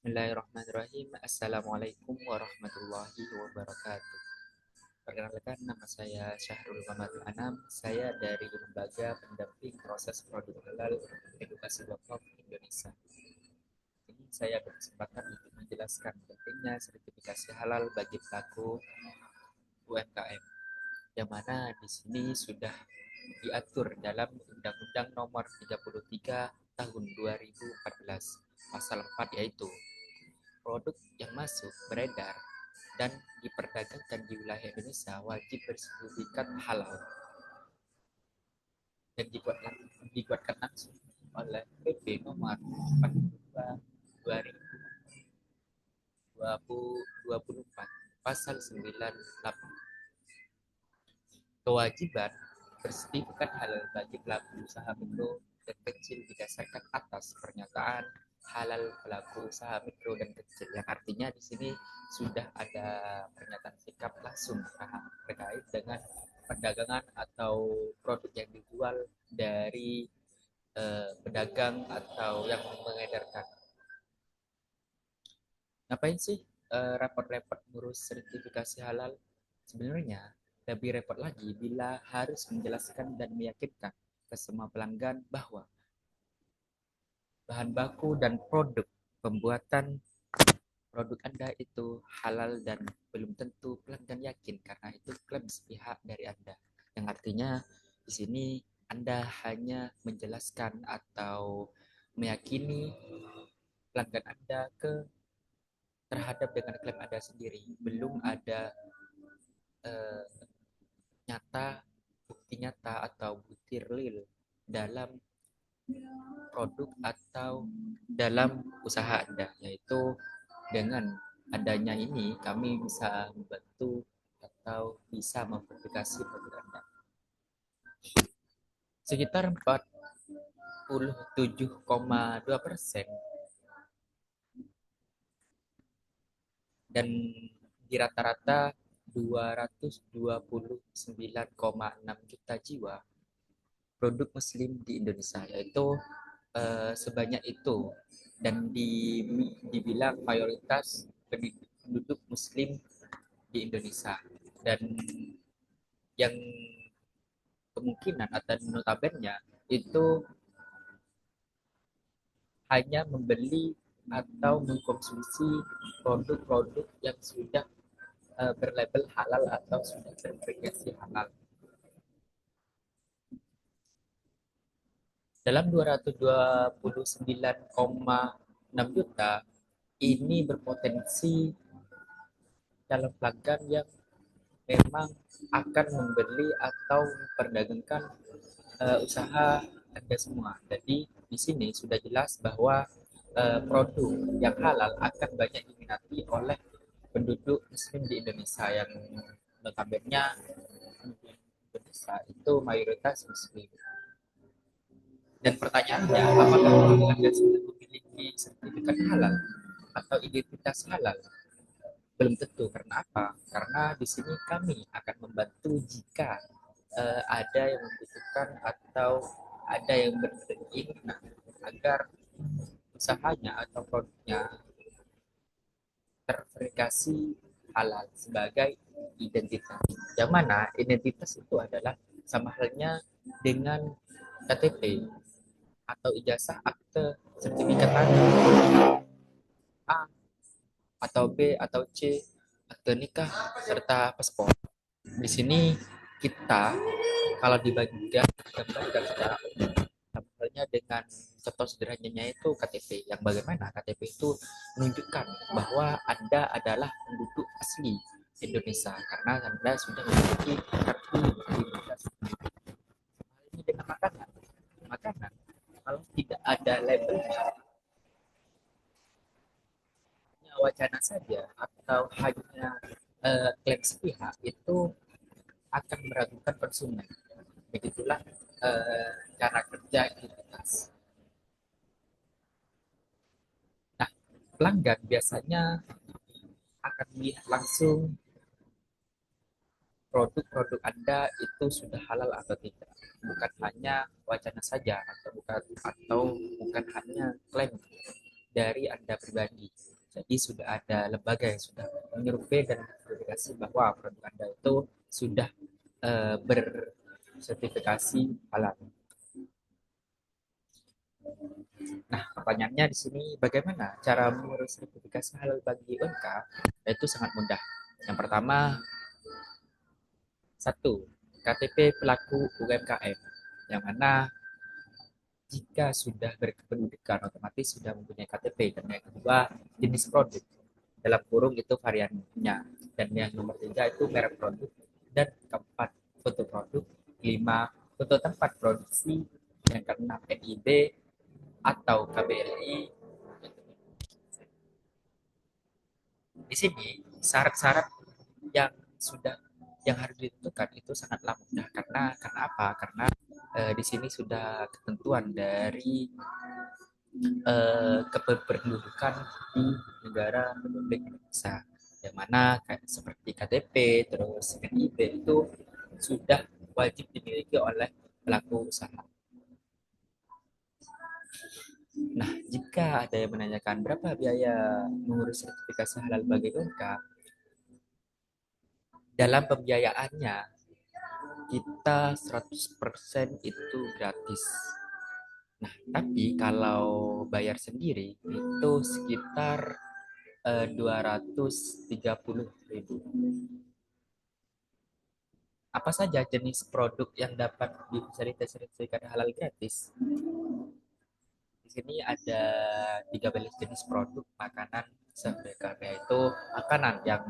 Bismillahirrahmanirrahim. Assalamualaikum warahmatullahi wabarakatuh. Perkenalkan, nama saya Syahrul Muhammad Anam. Saya dari Lembaga Pendamping Proses Produk Halal Edukasi Wakaf Indonesia. Ini saya berkesempatan untuk menjelaskan pentingnya sertifikasi halal bagi pelaku UMKM, yang mana di sini sudah diatur dalam Undang-Undang Nomor 33 Tahun 2014 Pasal 4, yaitu produk yang masuk, beredar, dan diperdagangkan di wilayah Indonesia wajib bersertifikat halal dan dibuatkan langsung oleh PP nomor 42 2024 pasal 98. Kewajiban bersertifikat halal bagi pelaku usaha mikro dan kecil didasarkan atas pernyataan halal pelaku usaha mikro dan kecil, yang artinya di sini sudah ada pernyataan sikap langsung terkait dengan perdagangan atau produk yang dijual dari pedagang atau yang mengedarkan. Ngapain sih repot-repot ngurus sertifikasi halal? Sebenarnya lebih repot lagi bila harus menjelaskan dan meyakinkan ke semua pelanggan bahwa bahan baku dan produk pembuatan produk Anda itu halal, dan belum tentu pelanggan yakin karena itu klaim sepihak dari Anda. Yang artinya di sini Anda hanya menjelaskan atau meyakini pelanggan Anda terhadap dengan klaim Anda sendiri. Belum ada eh, bukti nyata atau bukti real dalam produk atau dalam usaha Anda, yaitu dengan adanya ini kami bisa membantu atau bisa memverifikasi produk Anda. Sekitar 47,2% dan di rata-rata 229,6 juta jiwa produk muslim di Indonesia, yaitu sebanyak itu, dan dibilang mayoritas penduduk muslim di Indonesia, dan yang kemungkinan atau notabene itu hanya membeli atau mengkonsumsi produk-produk yang sudah berlabel halal atau sudah terverifikasi halal. Dalam 229,6 juta ini berpotensi calon pelanggan yang memang akan membeli atau memperdagangkan usaha Anda semua. Jadi di sini sudah jelas bahwa produk yang halal akan banyak diminati oleh penduduk muslim di Indonesia, yang notabene Indonesia itu mayoritas muslim. Dan pertanyaannya, apakah Anda sudah memiliki sertifikat halal atau identitas halal? Belum tentu. Karena apa? Karena di sini kami akan membantu jika ada yang membutuhkan atau ada yang berkeinginan agar usahanya atau produknya terverifikasi halal sebagai identitas. Yang mana identitas itu adalah sama halnya dengan KTP atau ijazah, akte, sertifikat tanah A atau B atau C, akte nikah, serta paspor. Di sini kita kalau dibagikan secara umum, halnya dengan contoh sederhananya itu KTP, yang bagaimana KTP itu menunjukkan bahwa Anda adalah penduduk asli Indonesia karena Anda sudah memiliki kartu identitas. Ini dengan makanan kalau tidak ada labelnya, wacana saja atau hanya klaim sepihak, itu akan meragukan konsumen. Begitulah cara kerja identitas. Nah, pelanggan biasanya akan melihat langsung produk-produk Anda itu sudah halal atau tidak, bukan hanya wacana saja atau bukan hanya klaim dari Anda pribadi. Jadi sudah ada lembaga yang sudah menyurvei dan verifikasi bahwa produk Anda itu sudah bersertifikasi halal. Nah, pertanyaannya di sini bagaimana cara mengurus sertifikasi halal bagi UMK? Itu sangat mudah. Yang pertama, satu, KTP pelaku UMKM, yang mana jika sudah berkependudukan otomatis sudah mempunyai KTP. Dan yang kedua, jenis produk, dalam kurung itu variannya, dan yang nomor tiga itu merek produk, dan keempat foto produk, lima foto tempat produksi, yang keenam NIB atau KBLI. Di sini syarat-syarat yang sudah yang harus ditentukan itu sangatlah mudah, karena apa? Karena di sini sudah ketentuan dari kependudukan di negara Republik Indonesia, yang mana kayak seperti KTP terus NIB itu sudah wajib dimiliki oleh pelaku usaha. Nah, jika ada yang menanyakan berapa biaya mengurus sertifikasi halal bagi UMKM, dalam pembiayaannya kita 100% itu gratis. Nah, tapi kalau bayar sendiri itu sekitar 230.000. Apa saja jenis produk yang dapat disertifikasi halal gratis? Di sini ada 13 jenis produk makanan sehingga itu makanan yang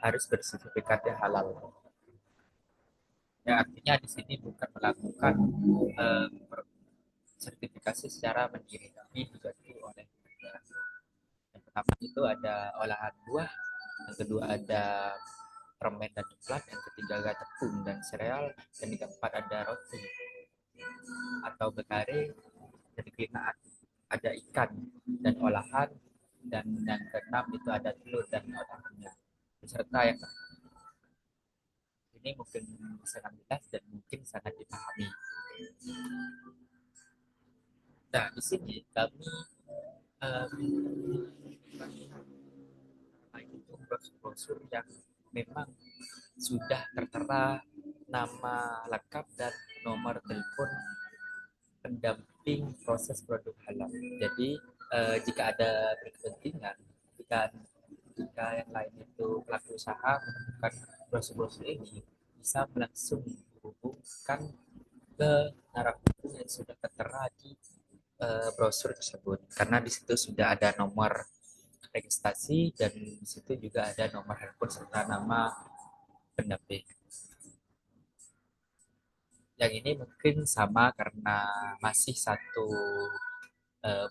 harus bersertifikat halal. Ya, artinya di sini bukan melakukan eh, sertifikasi secara mandiri, tapi dibantu oleh negara. Yang pertama itu ada olahan buah, yang kedua ada permen dan coklat, yang ketiga ada tepung dan sereal, dan yang keempat ada roti atau bekare, dan kelima ada ikan dan olahan, dan yang keenam itu ada telur dan olahannya. Beserta yang ini mungkin sangat jelas dan mungkin sangat dipahami. Nah, di sini kami itu brosur yang memang sudah tertera nama lengkap dan nomor telepon pendamping proses produk halal. Jadi jika ada berkepentingan, jika jika yang lain itu pelaku usaha menemukan brosur-brosur ini, bisa langsung menghubungkan ke narapidana yang sudah tertera di brosur tersebut, karena di situ sudah ada nomor registrasi dan di situ juga ada nomor handphone serta nama pendamping. Yang ini mungkin sama karena masih satu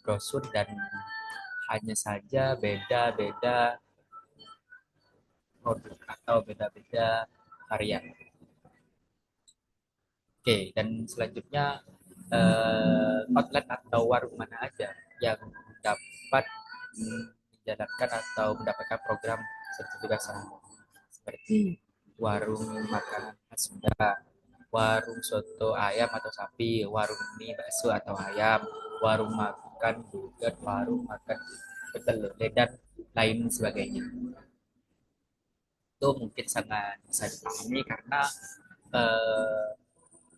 brosur dan hanya saja beda-beda produk atau beda-beda varian. Oke, dan selanjutnya outlet atau warung mana aja yang dapat menjalankan atau mendapatkan program sertifikasi seperti warung makanan khas Sunda, warung soto ayam atau sapi, warung mie bakso atau ayam, warung makan buget, warung makan pecel lele dan lain sebagainya. Itu mungkin sangat bisa dipahami karena eh,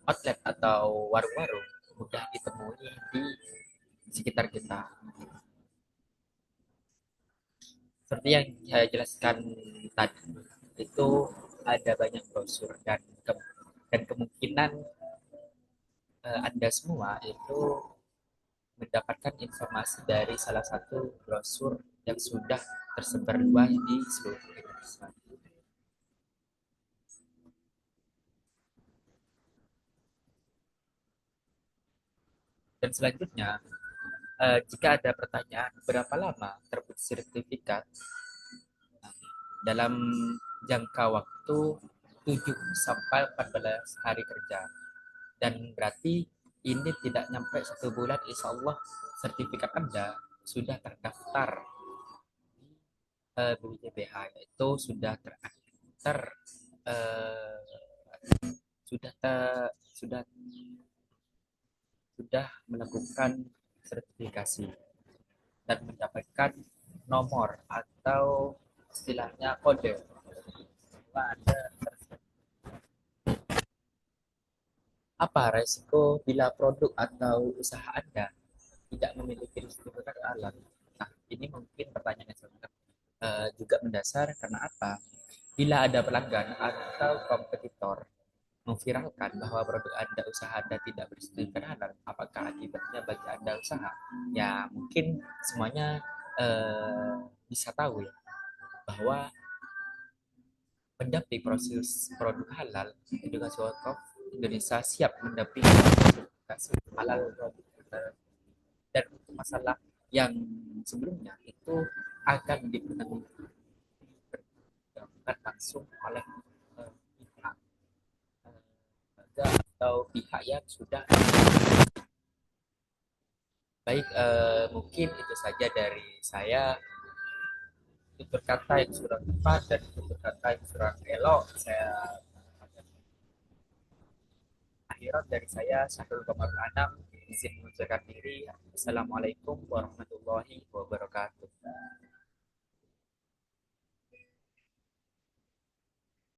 outlet atau warung-warung mudah ditemui di sekitar kita. Seperti yang saya jelaskan tadi, itu ada banyak brosur dan kemungkinan Anda semua itu mendapatkan informasi dari salah satu brosur yang sudah tersebar luas di seluruh Indonesia. Dan selanjutnya, jika ada pertanyaan berapa lama terbit sertifikat, dalam jangka waktu 7 sampai 14 hari kerja. Dan berarti ini tidak nyampe 1 bulan, insya Allah sertifikat Anda sudah terdaftar di BPJBH, yaitu sudah ter eh, sudah ter, sudah melakukan sertifikasi dan mendapatkan nomor atau istilahnya kode bahwa Anda apa resiko bila produk atau usaha Anda tidak memiliki sertifikat halal? Nah, ini mungkin pertanyaan yang sangat juga mendasar karena apa? Bila ada pelanggan atau kompetitor memviralkan bahwa produk Anda, usaha Anda tidak bersertifikat halal, apakah akibatnya bagi Anda usaha? Ya, mungkin semuanya bisa tahu ya, bahwa mendampingi proses produk halal, Edukasi Wakaf Indonesia siap mendampingi proses halal produk. Dan untuk masalah yang sebelumnya itu akan dipertimbangkan langsung oleh pihak atau pihak yang sudah baik. Mungkin itu saja dari saya. Tutur kata yang sudah tepat dan tutur kata yang sudah elok saya akhirat dari saya. Syahrul Qamar Anam izin mengucapkan diri. Assalamualaikum warahmatullahi wabarakatuh.